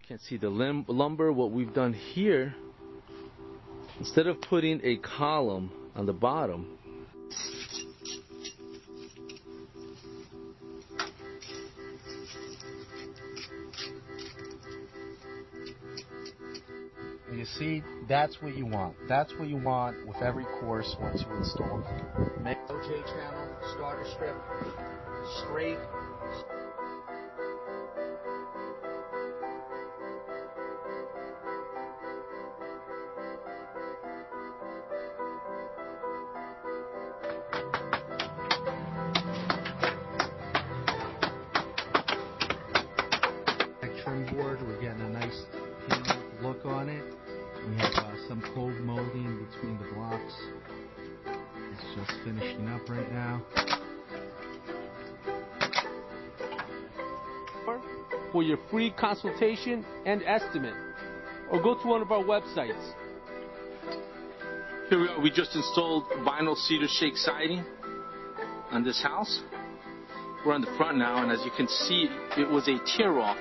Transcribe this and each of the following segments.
Can't see the lumber. What we've done here, instead of putting a column on the bottom, you see, that's what you want. That's what you want with every course once you install it. Make OJ channel, starter strip, straight. Trim board, we're getting a nice panel look on it. We have some cold molding between the blocks. It's just finishing up right now. For your free consultation and estimate, or go to one of our websites. here we are. We just installed vinyl cedar shake siding on this house. We're on the front now, and as you can see, it was a tear off.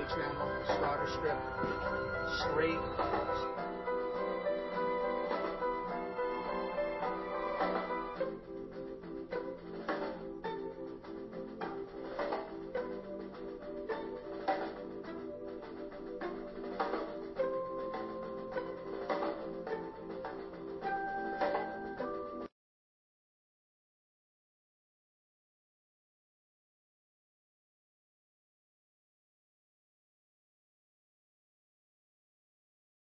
Channel, starter strip, straight.